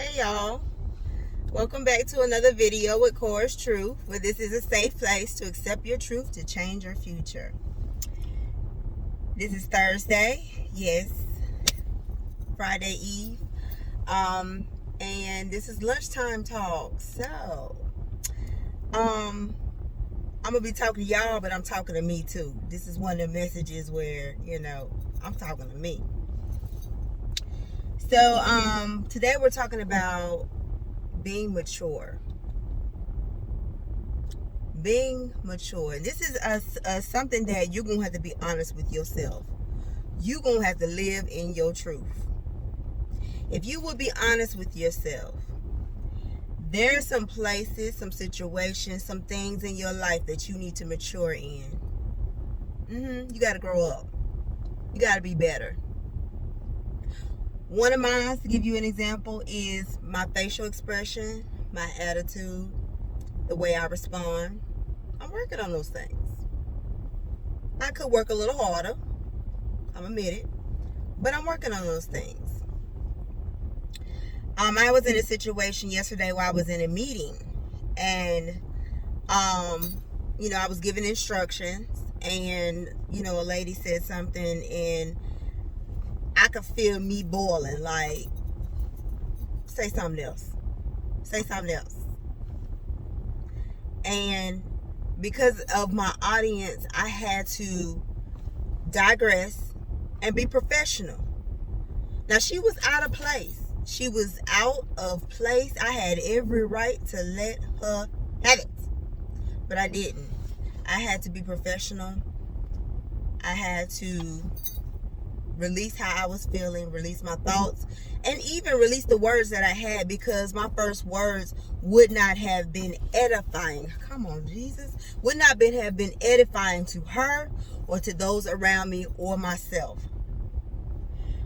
Hey y'all, welcome back to another video with CorasTruth, where this is a safe place to accept your truth to change your future. This is Thursday, yes, Friday Eve, and this is lunchtime talk. So, I'm gonna be talking to y'all, but I'm talking to me too. This is one of the messages where, I'm talking to me. So, today we're talking about being mature. Being mature. This is something that you're going to have to be honest with yourself. You're going to have to live in your truth. If you will be honest with yourself, there are some places, some situations, some things in your life that you need to mature in. You got to grow up. You got to be better. One of mine, to give you an example, is my facial expression, my attitude, the way I respond. I'm working on those things. I could work a little harder, I'm admit it, but I'm working on those things. I was in a situation yesterday where I was in a meeting, and I was giving instructions, and a lady said something, and I could feel me boiling, like, say something else. And because of my audience, I had to digress and be professional. Now, she was out of place. I had every right to let her have it, but I didn't. I had to be professional. I had to release how I was feeling, release my thoughts, and even release the words that I had, because my first words would not have been edifying. Come on, Jesus. Would not have been edifying to her or to those around me or myself.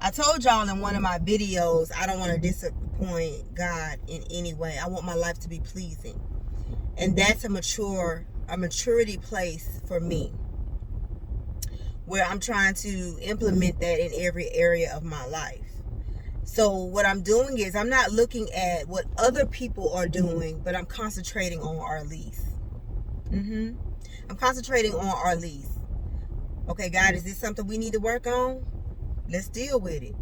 I told y'all in one of my videos, I don't want to disappoint God in any way. I want my life to be pleasing. And that's a maturity place for me, where I'm trying to implement that in every area of my life. So what I'm doing is, I'm not looking at what other people are doing, but I'm concentrating on our lease. I'm concentrating on our lease. Okay, God, is this something we need to work on? Let's deal with it.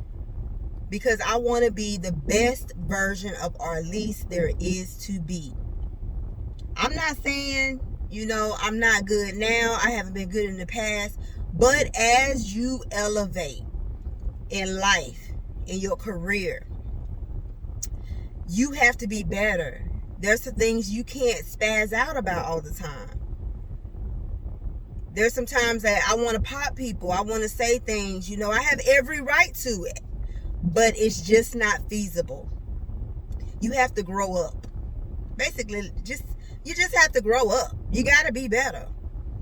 Because I want to be the best version of our lease there is to be. I'm not saying, I'm not good now. I haven't been good in the past. But as you elevate in life, in your career, you have to be better. There's some things you can't spaz out about all the time. There's some times that I want to pop people. I want to say things, I have every right to it, but it's just not feasible. You have to grow up. Basically, you just have to grow up. You got to be better.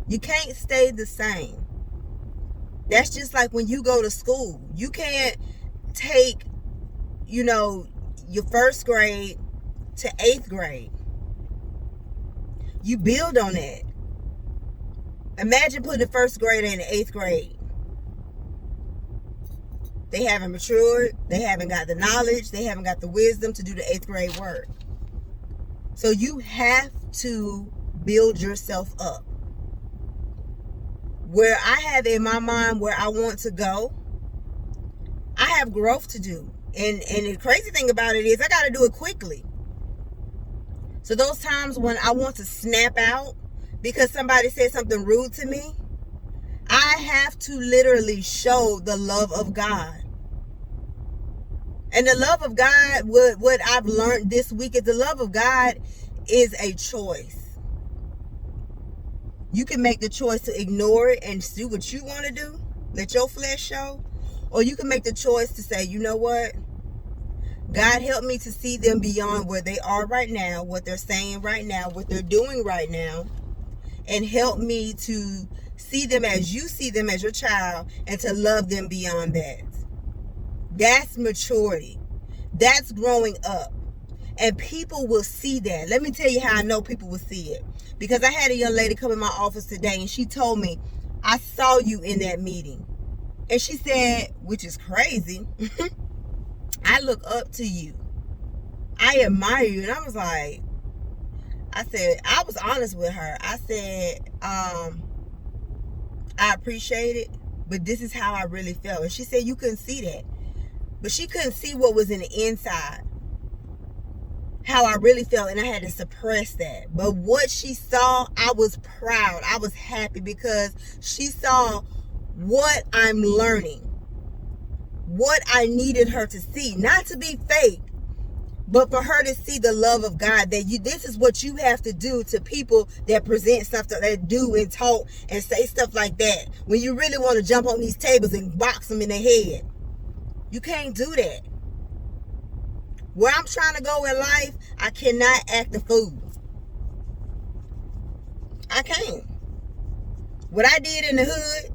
You can't stay the same. That's just like when you go to school. You can't take, your first grade to 8th grade. You build on that. Imagine putting a first grader in the 8th grade. They haven't matured. They haven't got the knowledge. They haven't got the wisdom to do the 8th grade work. So you have to build yourself up. Where I have in my mind where I want to go, I have growth to do. And the crazy thing about it is, I got to do it quickly. So those times when I want to snap out because somebody said something rude to me, I have to literally show the love of God. And the love of God, what I've learned this week is, the love of God is a choice. You can make the choice to ignore it and do what you want to do, let your flesh show. Or you can make the choice to say, you know what? God, help me to see them beyond where they are right now, what they're saying right now, what they're doing right now. And help me to see them as you see them as your child, and to love them beyond that. That's maturity. That's growing up. And people will see that. Let me tell you how I know people will see it. Because I had a young lady come in my office today, and she told me, I saw you in that meeting. And she said, which is crazy, I look up to you. I admire you. And I was like, I said, I was honest with her. I said, I appreciate it, but this is how I really felt. And she said, you couldn't see that. But she couldn't see what was in the inside, how I really felt, and I had to suppress that. But what she saw, I was proud. I was happy because she saw what I'm learning, what I needed her to see, not to be fake, but for her to see the love of God, that this is what you have to do to people that present stuff, that do and talk and say stuff like that. When you really want to jump on these tables and box them in the head, you can't do that. Where I'm trying to go in life, I cannot act a fool. I can't. What I did in the hood,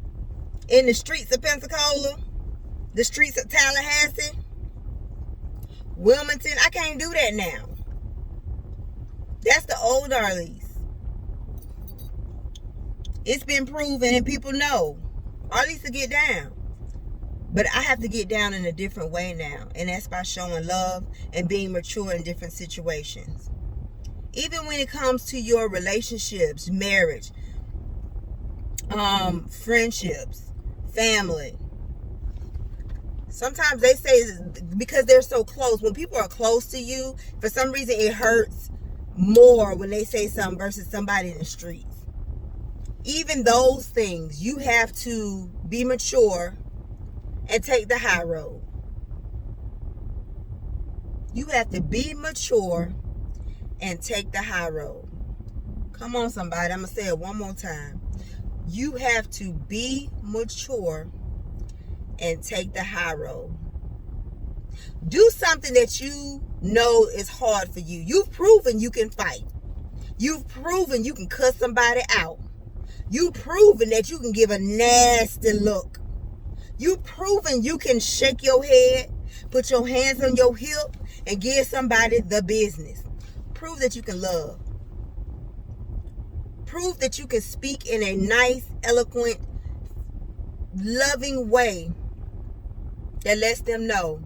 in the streets of Pensacola, the streets of Tallahassee, Wilmington, I can't do that now. That's the old Arlise. It's been proven and people know Arlise will get down. But I have to get down in a different way now. And that's by showing love and being mature in different situations. Even when it comes to your relationships, marriage, friendships, family. Sometimes they say because they're so close, when people are close to you, for some reason it hurts more when they say something versus somebody in the streets. Even those things, you have to be mature and take the high road. You have to be mature and take the high road. Come on, somebody. I'm going to say it one more time. You have to be mature and take the high road. Do something that you know is hard for you. You've proven you can fight. You've proven you can cuss somebody out. You've proven that you can give a nasty look. You've proven you can shake your head, put your hands on your hip, and give somebody the business. Prove that you can love. Prove that you can speak in a nice, eloquent, loving way that lets them know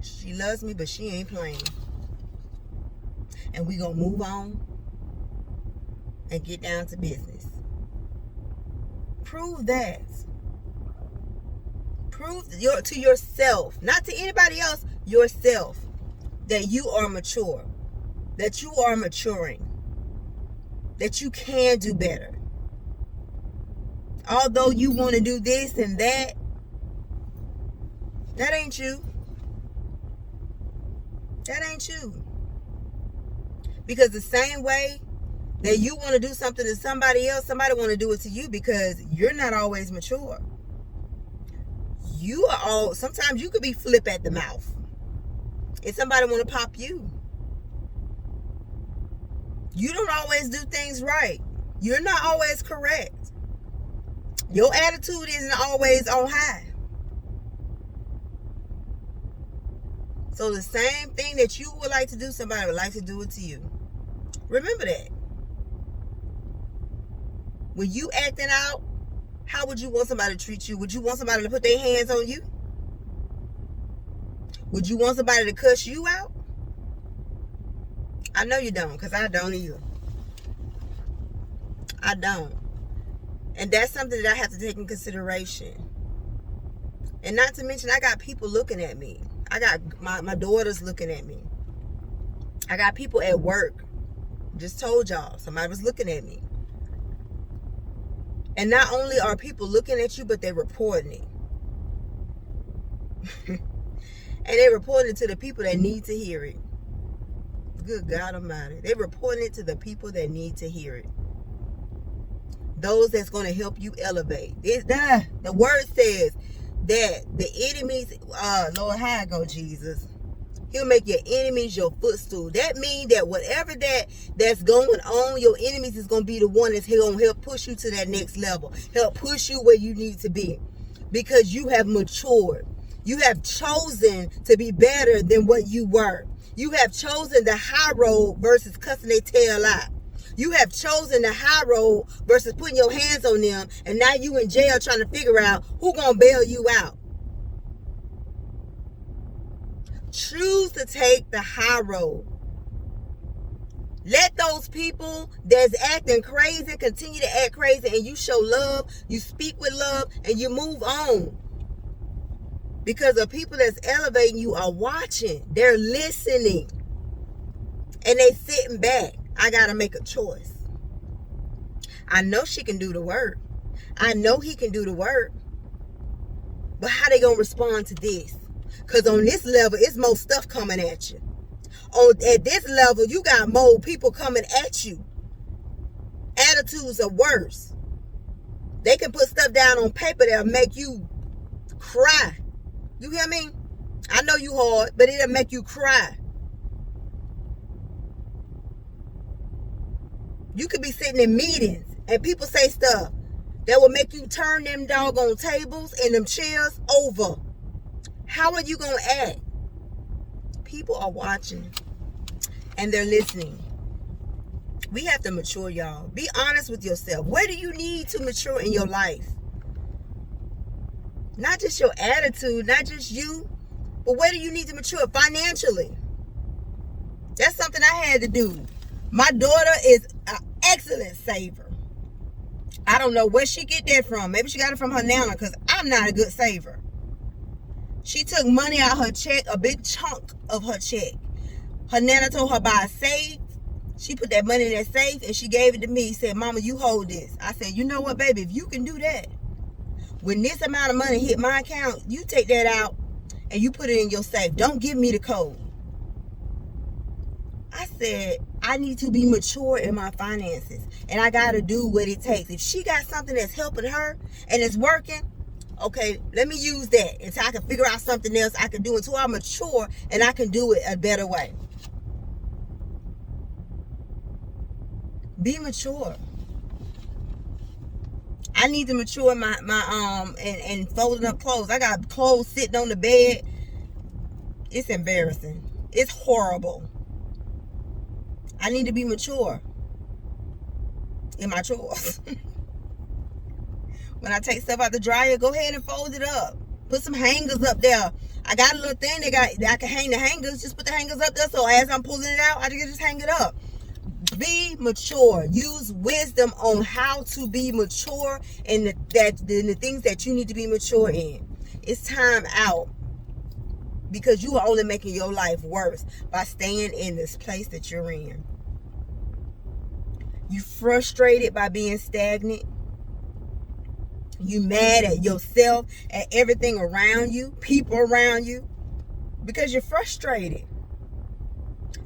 she loves me, but she ain't playing. And we gonna move on and get down to business. Prove that. Prove to yourself, not to anybody else, yourself, that you are mature, that you are maturing, that you can do better. Although you want to do this and that ain't you. That ain't you. Because the same way that you want to do something to somebody else, somebody want to do it to you because you're not always mature. Sometimes you could be flip at the mouth. If somebody want to pop you. You don't always do things right. You're not always correct. Your attitude isn't always on high. So the same thing that you would like to do, somebody would like to do it to you. Remember that. When you acting out, how would you want somebody to treat you? Would you want somebody to put their hands on you? Would you want somebody to cuss you out? I know you don't, because I don't either. I don't. And that's something that I have to take in consideration. And not to mention, I got people looking at me. I got my daughters looking at me. I got people at work. Just told y'all, somebody was looking at me. And not only are people looking at you, but they're reporting it. And they're reporting it to the people that need to hear it. Good God Almighty. They're reporting it to the people that need to hear it. Those that's going to help you elevate. The word says that the enemies, Lord, how I go, Jesus? He'll make your enemies your footstool. That means that whatever that's going on, your enemies is going to be the one that's going to help push you to that next level. Help push you where you need to be. Because you have matured. You have chosen to be better than what you were. You have chosen the high road versus cussing their tail out. You have chosen the high road versus putting your hands on them, and now you in jail trying to figure out who gonna bail you out. Choose to take the high road. Let those people that's acting crazy continue to act crazy, and you show love, you speak with love, and you move on. Because the people that's elevating you are watching. They're listening. And they sitting back. I got to make a choice. I know she can do the work. I know he can do the work. But how they going to respond to this? Because on this level, it's more stuff coming at you. At this level, you got more people coming at you. Attitudes are worse. They can put stuff down on paper that'll make you cry. You hear me? I know you hard, but it'll make you cry. You could be sitting in meetings and people say stuff that will make you turn them doggone tables and them chairs over. How are you going to act? People are watching and they're listening. We have to mature, y'all. Be honest with yourself. Where do you need to mature in your life? Not just your attitude, not just you, but where do you need to mature financially? That's something I had to do. My daughter is an excellent saver. I don't know where she get that from. Maybe she got it from her nana, because I'm not a good saver. She took money out of her check, a big chunk of her check. Her nana told her buy a safe. She put that money in that safe and she gave it to me. Said, Mama, you hold this. I said, you know what, baby, if you can do that, when this amount of money hit my account, you take that out and you put it in your safe. Don't give me the code. I said, I need to be mature in my finances. And I got to do what it takes. If she got something that's helping her and it's working, okay, let me use that until I can figure out something else I can do until I'm mature and I can do it a better way. Be mature. I need to mature my and folding up clothes. I got clothes sitting on the bed. It's embarrassing. It's horrible. I need to be mature in my chores. When I take stuff out the dryer, go ahead and fold it up. Put some hangers up there. I got a little thing that I can hang the hangers. Just put the hangers up there so as I'm pulling it out, I can just hang it up. Be mature. Use wisdom on how to be mature in the things that you need to be mature in. It's time out, because you are only making your life worse by staying in this place that you're in. You frustrated by being stagnant. You mad at yourself, at everything around you, people around you, because you're frustrated.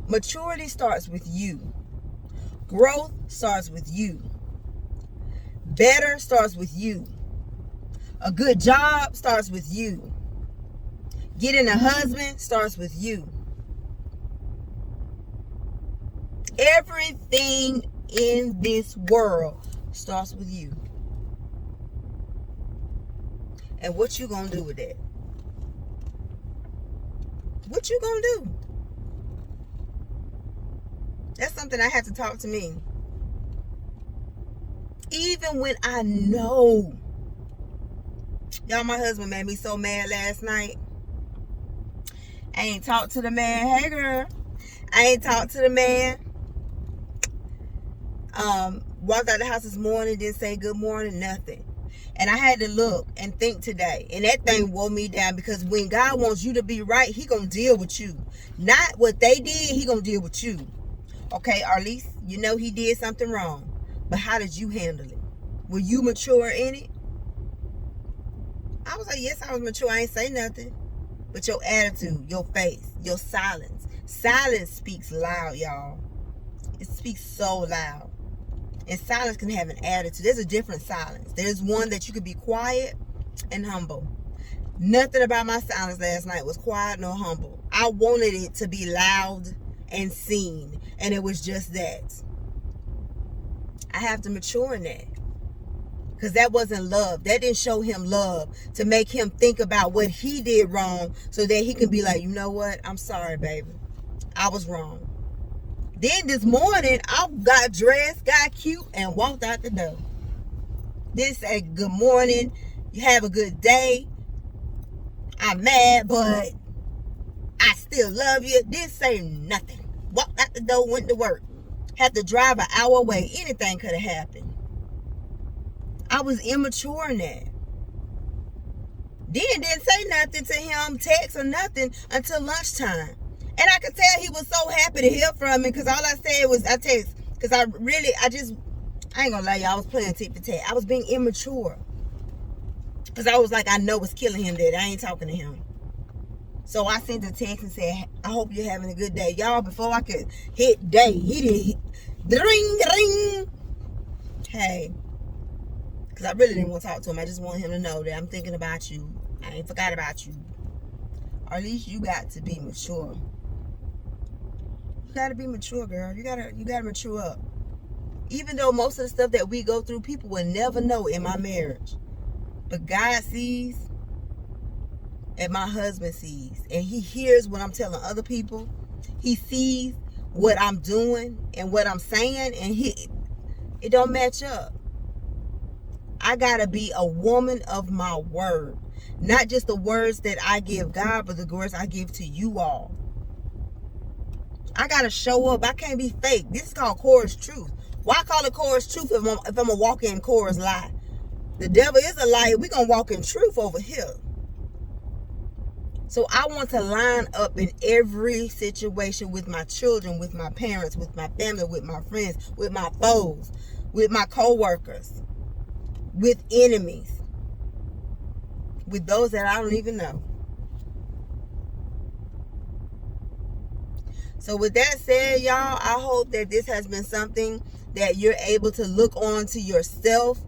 Maturity starts with you. Growth starts with you. Better starts with you. A good job starts with you. Getting a husband starts with you. Everything in this world starts with you. And what you gonna do with that? What you gonna do? That's something I have to talk to me. Even when I know. Y'all, my husband made me so mad last night. I ain't talked to the man. Hey, girl. I ain't talked to the man. Walked out the house this morning, didn't say good morning, nothing. And I had to look and think today. And that thing wore me down, because when God wants you to be right, he gonna deal with you. Not what they did, he gonna deal with you. Okay, or at least you know he did something wrong. But how did you handle it? Were you mature in it? I was like, yes, I was mature. I ain't say nothing. But your attitude, your face, your silence. Silence speaks loud, y'all. It speaks so loud. And silence can have an attitude. There's a different silence. There's one that you could be quiet and humble. Nothing about my silence last night was quiet nor humble. I wanted it to be loud and seen. And it was just that. I have to mature in that. Because that wasn't love. That didn't show him love to make him think about what he did wrong so that he can be like, you know what? I'm sorry, baby. I was wrong. Then this morning, I got dressed, got cute, and walked out the door. Then said, good morning. You have a good day. I'm mad, but I still love you. Didn't say nothing. Walked out the door, went to work. Had to drive an hour away. Anything could have happened. I was immature in that. Then didn't say nothing to him, text or nothing until lunchtime. And I could tell he was so happy to hear from me because all I said was I text. Because I ain't gonna lie, y'all, I was playing tit for tat. I was being immature. Because I was like, I know what's killing him that I ain't talking to him. So I sent a text and said, I hope you're having a good day. Y'all, before I could hit day, he did ring. Hey. Because I really didn't want to talk to him. I just want him to know that I'm thinking about you. I ain't forgot about you. Or at least you got to be mature. You got to be mature, girl. You gotta mature up. Even though most of the stuff that we go through, people will never know in my marriage. But God sees, and my husband sees. And he hears what I'm telling other people. He sees what I'm doing and what I'm saying. And it don't match up. I got to be a woman of my word. Not just the words that I give God, but the words I give to you all. I got to show up. I can't be fake. This is called CorasTruth. Why call it CorasTruth if I'm a walk in Coras lie? The devil is a liar. We're going to walk in truth over here. So I want to line up in every situation with my children, with my parents, with my family, with my friends, with my foes, with my co-workers, with enemies, with those that I don't even know. So with that said, y'all, I hope that this has been something that you're able to look on to yourself,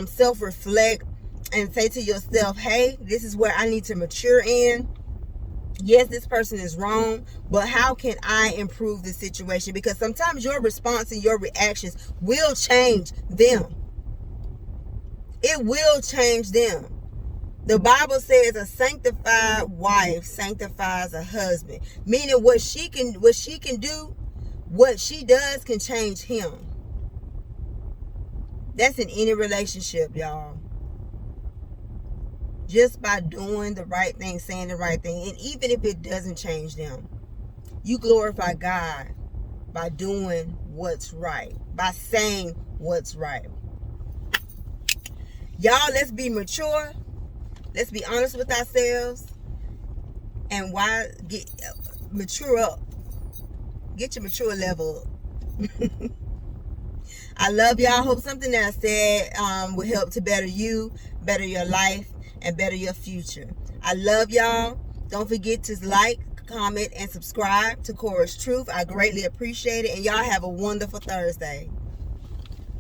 self-reflect, and say to yourself, hey, this is where I need to mature in. Yes, this person is wrong, but how can I improve the situation? Because sometimes your response and your reactions will change them. It will change them. The Bible says a sanctified wife sanctifies a husband. Meaning what she can do, what she does can change him. That's in any relationship, y'all. Just by doing the right thing, saying the right thing. And even if it doesn't change them, you glorify God by doing what's right. By saying what's right. Y'all, let's be mature. Let's be honest with ourselves. And mature up. Get your mature level up. I love y'all. Hope something that I said will help to better you, better your life, and better your future. I love y'all. Don't forget to like, comment, and subscribe to CorasTruth. I greatly appreciate it. And y'all have a wonderful Thursday.